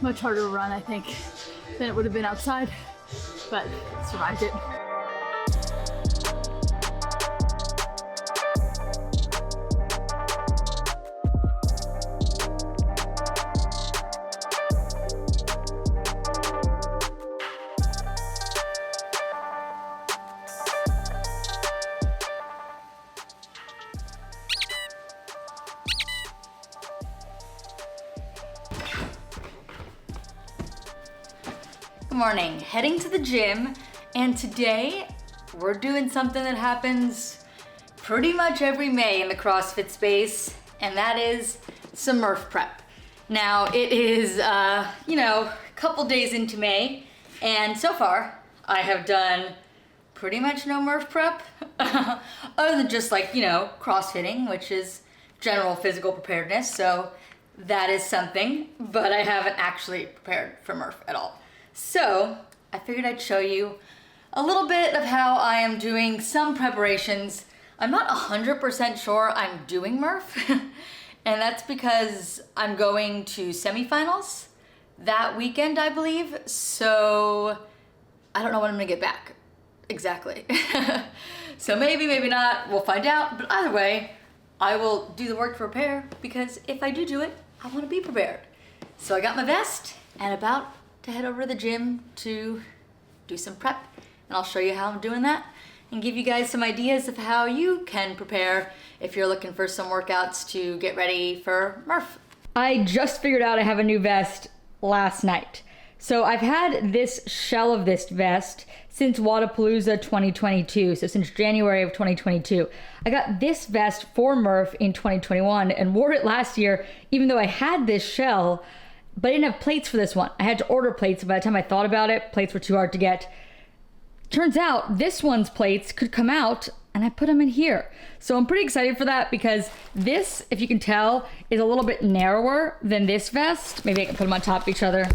much harder to run, I think, than it would have been outside, but survived it. Good morning, heading to the gym, and today we're doing something that happens pretty much every May in the CrossFit space, and that is some Murph Prep. Now it is, a couple days into May, and so far I have done pretty much no Murph Prep, other than just CrossFitting, which is general physical preparedness, so that is something, but I haven't actually prepared for Murph at all. So I figured I'd show you a little bit of how I am doing some preparations. I'm not 100% sure I'm doing Murph, and that's because I'm going to semifinals that weekend, I believe. So I don't know when I'm gonna get back exactly. So maybe, maybe not, we'll find out. But either way, I will do the work to prepare, because if I do it, I wanna be prepared. So I got my vest and about to head over to the gym to do some prep, and I'll show you how I'm doing that and give you guys some ideas of how you can prepare if you're looking for some workouts to get ready for Murph. I just figured out I have a new vest last night. So I've had this shell of this vest since Wadapalooza 2022, so since January of 2022. I got this vest for Murph in 2021 and wore it last year, even though I had this shell, but I didn't have plates for this one. I had to order plates. By the time I thought about it, plates were too hard to get. Turns out this one's plates could come out, and I put them in here. So I'm pretty excited for that, because this, if you can tell, is a little bit narrower than this vest. Maybe I can put them on top of each other.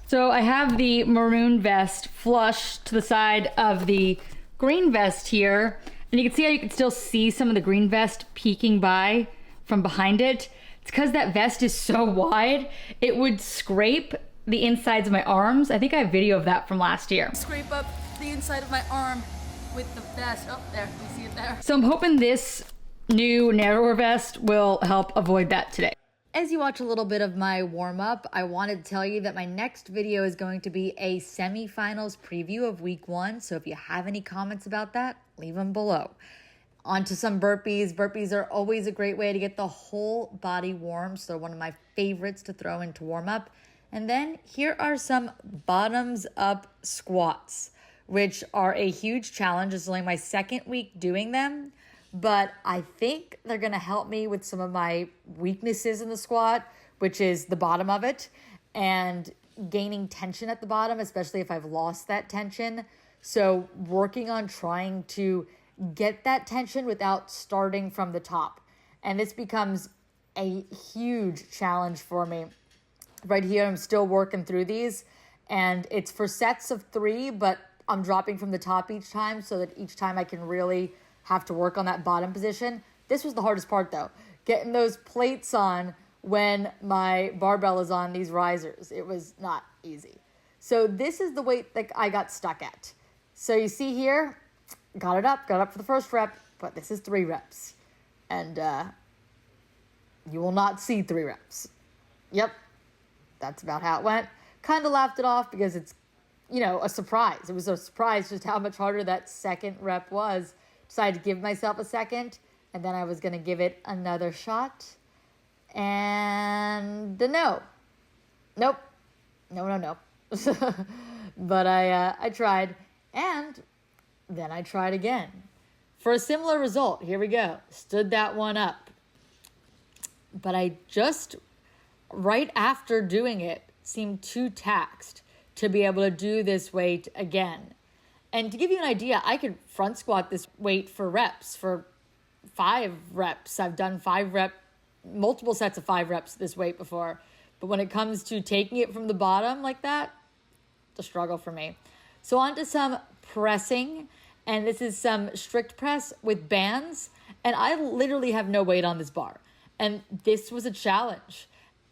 So I have the maroon vest flush to the side of the green vest here. And you can see how you can still see some of the green vest peeking by from behind it. It's because that vest is so wide, it would scrape the insides of my arms. I think I have video of that from last year. Scrape up the inside of my arm with the vest. Oh, there, you see it there. So I'm hoping this new narrower vest will help avoid that today. As you watch a little bit of my warm-up, I wanted to tell you that my next video is going to be a semifinals preview of week 1. So if you have any comments about that, leave them below. On to some burpees. Burpees are always a great way to get the whole body warm. So they're one of my favorites to throw into warm-up. And then here are some bottoms-up squats, which are a huge challenge. It's only my second week doing them, but I think they're gonna help me with some of my weaknesses in the squat, which is the bottom of it and gaining tension at the bottom, especially if I've lost that tension. So working on trying to get that tension without starting from the top. And this becomes a huge challenge for me. Right here, I'm still working through these, and it's for sets of 3, but I'm dropping from the top each time so that each time I can really have to work on that bottom position. This was the hardest part though, getting those plates on when my barbell is on these risers. It was not easy. So this is the weight that I got stuck at. So you see here, got up for the first rep, but this is 3 reps. And you will not see 3 reps. Yep, that's about how it went. Kind of laughed it off because it's, a surprise. It was a surprise just how much harder that second rep was. Decided to give myself a second, and then I was going to give it another shot. And no. Nope. No. But I tried, and then I tried again. For a similar result, here we go. Stood that one up. But I just, right after doing it, seemed too taxed to be able to do this weight again. And to give you an idea, I could front squat this weight for reps, for 5 reps. I've done multiple sets of 5 reps this weight before. But when it comes to taking it from the bottom like that, it's a struggle for me. So on to some pressing. And this is some strict press with bands. And I literally have no weight on this bar. And this was a challenge,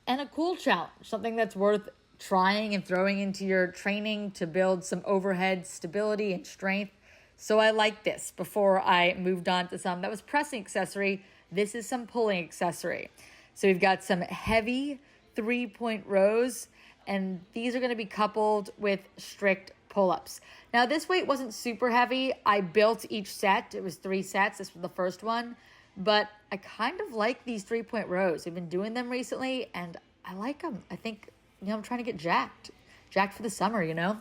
and a cool challenge, something that's worth trying and throwing into your training to build some overhead stability and strength. So I like this. Before I moved on to some that was pressing accessory, this is some pulling accessory. So we've got some heavy 3-point rows, and these are going to be coupled with strict pull-ups. Now this weight wasn't super heavy. I built each set. It was 3 sets. This was the first one. But I kind of like these 3-point rows. I've been doing them recently, and I like them. I think, I'm trying to get jacked for the summer,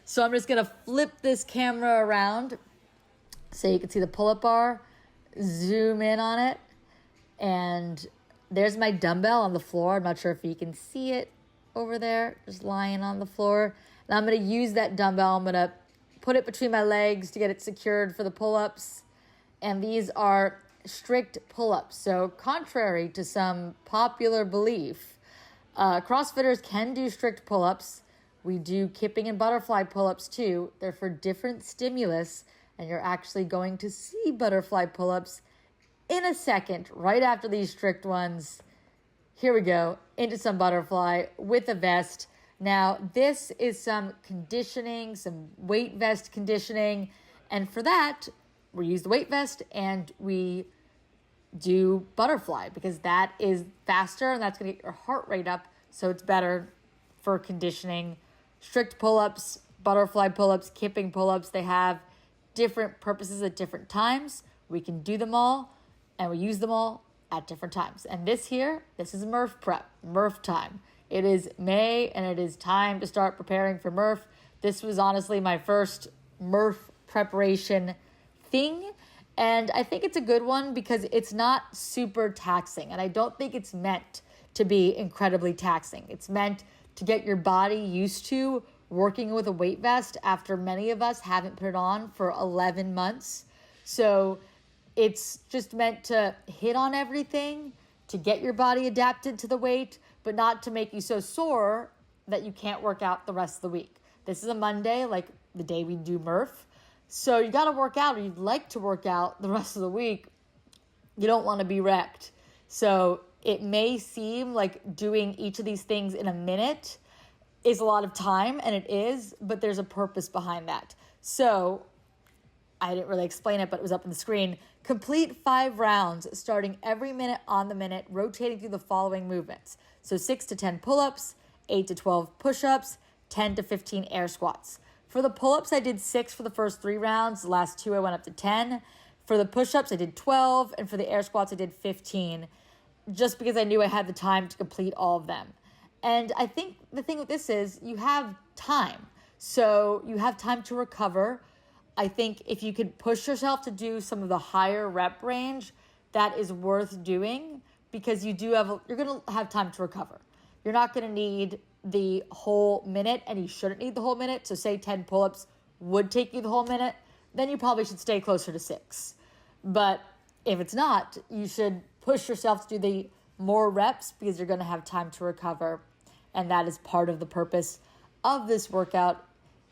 So I'm just going to flip this camera around so you can see the pull-up bar, zoom in on it, and there's my dumbbell on the floor. I'm not sure if you can see it over there, just lying on the floor. And I'm going to use that dumbbell. I'm going to put it between my legs to get it secured for the pull-ups. And these are strict pull-ups. So contrary to some popular belief, CrossFitters can do strict pull-ups. We do kipping and butterfly pull-ups too. They're for different stimulus, and you're actually going to see butterfly pull-ups in a second, right after these strict ones. Here we go, into some butterfly with a vest. Now, this is some conditioning, some weight vest conditioning, and for that, we use the weight vest and we do butterfly because that is faster and that's going to get your heart rate up, so it's better for conditioning. Strict pull-ups, butterfly pull-ups, kipping pull-ups, they have different purposes at different times. We can do them all and we use them all at different times. And this is Murph Prep, Murph time. It is May and it is time to start preparing for Murph. This was honestly my first Murph preparation thing. And I think it's a good one because it's not super taxing. And I don't think it's meant to be incredibly taxing. It's meant to get your body used to working with a weight vest after many of us haven't put it on for 11 months. So it's just meant to hit on everything, to get your body adapted to the weight, but not to make you so sore that you can't work out the rest of the week. This is a Monday, like the day we do Murph. So you got to work out, or you'd like to work out the rest of the week. You don't want to be wrecked. So it may seem like doing each of these things in a minute is a lot of time, and it is, but there's a purpose behind that. So I didn't really explain it, but it was up on the screen. Complete 5 rounds, starting every minute on the minute, rotating through the following movements. So 6 to 10 pull-ups, 8 to 12 push-ups, 10 to 15 air squats. For the pull-ups, I did 6 for the first 3 rounds. The last 2, I went up to 10. For the push-ups, I did 12. And for the air squats, I did 15, just because I knew I had the time to complete all of them. And I think the thing with this is you have time. So you have time to recover. I think if you could push yourself to do some of the higher rep range, that is worth doing because you're going to have time to recover. You're not going to need the whole minute, and you shouldn't need the whole minute. So say 10 pull-ups would take you the whole minute, then you probably should stay closer to 6. But if it's not, you should push yourself to do the more reps because you're going to have time to recover. And that is part of the purpose of this workout,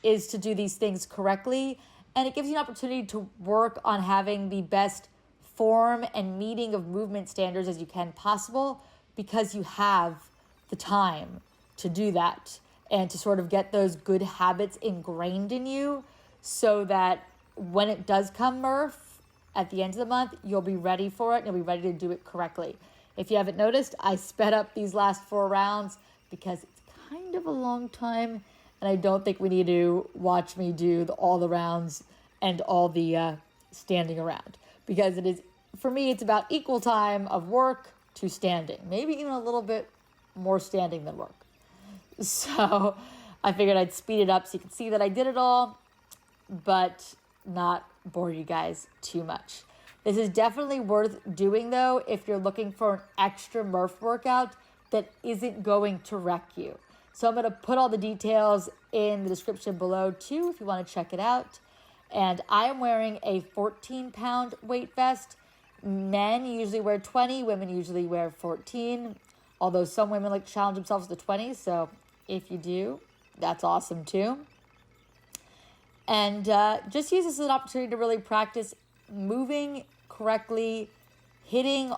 is to do these things correctly. And it gives you an opportunity to work on having the best form and meeting of movement standards as you can possible, because you have the time to do that and to sort of get those good habits ingrained in you so that when it does come Murph at the end of the month, you'll be ready for it and you'll be ready to do it correctly. If you haven't noticed, I sped up these last 4 rounds because it's kind of a long time, and I don't think we need to watch me do all the rounds and all the standing around, because it is, for me, it's about equal time of work to standing, maybe even a little bit more standing than work. So I figured I'd speed it up so you can see that I did it all, but not bore you guys too much. This is definitely worth doing, though, if you're looking for an extra Murph workout that isn't going to wreck you. So I'm going to put all the details in the description below, too, if you want to check it out. And I am wearing a 14-pound weight vest. Men usually wear 20. Women usually wear 14. Although some women like to challenge themselves to 20. So if you do, that's awesome, too. And just use this as an opportunity to really practice moving correctly, hitting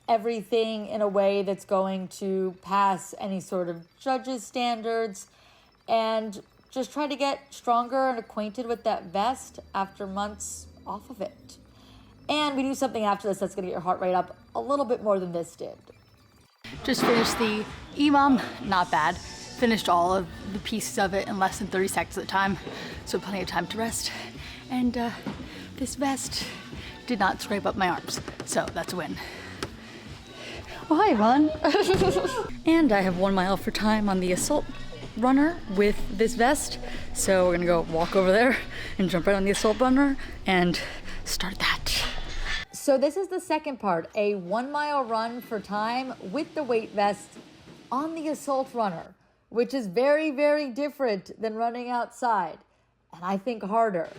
everything in a way that's going to pass any sort of judges' standards, and just try to get stronger and acquainted with that vest after months off of it. And we do something after this that's going to get your heart rate up a little bit more than this did. Just finished the EMOM, not bad. Finished all of the pieces of it in less than 30 seconds at a time, so plenty of time to rest. And this vest did not scrape up my arms, so that's a win. Well, hi, Yvonne. And I have 1 mile for time on the assault runner with this vest, so we're gonna go walk over there and jump right on the assault runner and start that. So this is the second part, a 1 mile run for time with the weight vest on the assault runner, which is very, very different than running outside, and I think harder.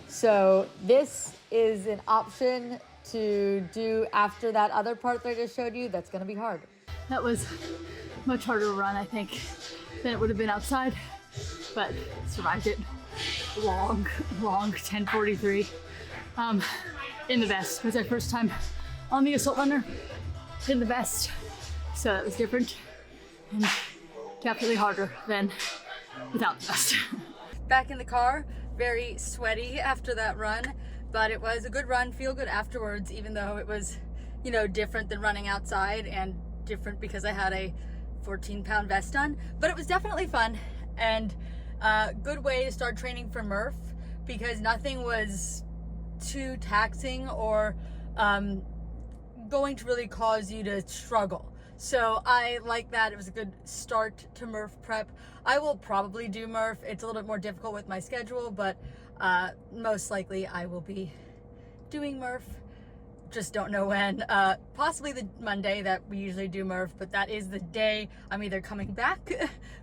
So this is an option to do after that other part that I just showed you. That's gonna be hard. That was much harder to run, I think, than it would have been outside, but survived it. Long 10:43 in the vest. It was our first time on the assault runner in the vest, so that was different and definitely harder than without the vest. Back in the car, very sweaty after that run, but it was a good run, feel good afterwards, even though it was, you know, different than running outside and different because I had a 14-pound vest on, but it was definitely fun and a good way to start training for Murph because nothing was too taxing or going to really cause you to struggle. So I like that. It was a good start to Murph Prep. I will probably do Murph. It's a little bit more difficult with my schedule, but most likely I will be doing Murph. Just don't know when. Possibly the Monday that we usually do Murph, but that is the day I'm either coming back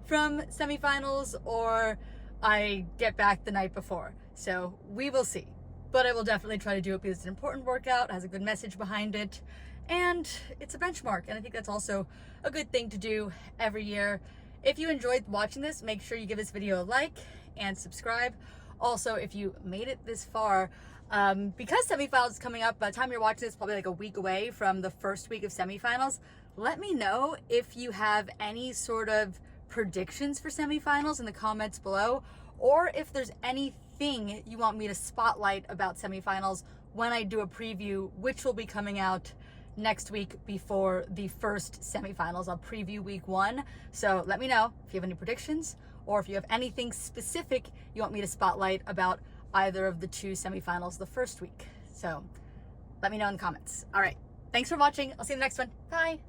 from semifinals or I get back the night before. So we will see. But I will definitely try to do it because it's an important workout, has a good message behind it, and it's a benchmark. And I think that's also a good thing to do every year. If you enjoyed watching this, make sure you give this video a like and subscribe. Also, if you made it this far, because semifinals is coming up, by the time you're watching this, probably like a week away from the first week of semifinals, let me know if you have any sort of predictions for semifinals in the comments below, or if there's anything you want me to spotlight about semifinals when I do a preview, which will be coming out next week before the first semifinals. I'll preview week 1. So let me know if you have any predictions or if you have anything specific you want me to spotlight about either of the 2 semifinals the first week. So let me know in the comments. All right. Thanks for watching. I'll see you in the next one. Bye.